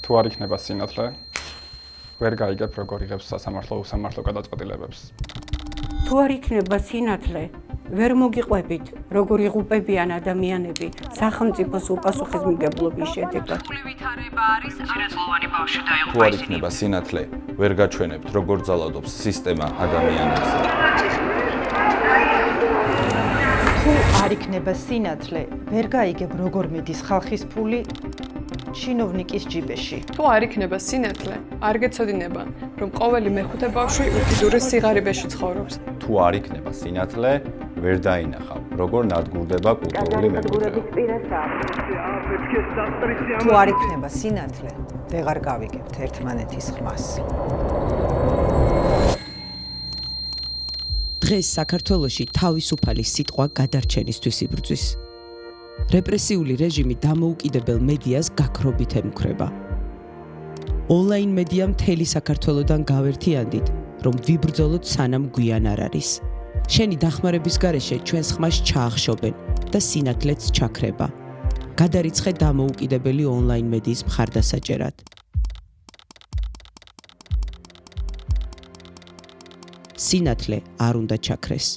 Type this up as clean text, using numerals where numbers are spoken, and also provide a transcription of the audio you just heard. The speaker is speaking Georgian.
თუ არ იქნება სინათლე, ვერ გაიგებ როგორ იღებს სასამართლო გადაწყვეტილებებს. თუ არ იქნება სინათლე, ვერ მოგიყვებით, როგორ იღუპებიან ადამიანები სახელმწიფოს უპასუხისმგებლობის შედეგად. ვითარება არის არასწლოვანი ბავშვი დაიღუპა. თუ არ იქნება სინათლე, ვერ გაჩვენებთ, როგორ ძალადობს სისტემა ადამიანებს. თუ არ იქნება სინათლე, ვერ გაიგებ, როგორ მიდის ხალხის ფული ჩინოვნიკის ჯიბეში. თუ არ იქნება სინათლე, არ გეცოდინება, რომ ყოველი მეხუთე ბავშვი უკიდურეს სიღარიბეში ცხოვრობს. თუ არ იქნება სინათლე, ვერ დაინახავ, როგორ ნადგურდება კულტურული მემკვიდრეობა. თუ არ იქნება სინათლე, ვეღარ გავიგებთ ერთმანეთის ხმას. დღეს საქართველოში თავისუფალი სიტყვა გადარჩენისთვის იბრძვის. რეპრესიული რეჟიმი დამოუკიდებელ მედიას გაქრობით ემუქრება. ონლაინ მედია მთელი საქართველოდან გავერთიანდით, რომ ვიბრძოლოთ სანამ გვიან არ არის. შენი დახმარების გარეშე ჩვენს ხმას ჩაახშობენ და სინათლეც ჩაქრება. გადარიცხე დამოუკიდებელი ონლაინ მედიის მხარდასაჭერად. სინათლე არ უნდა ჩაქრეს.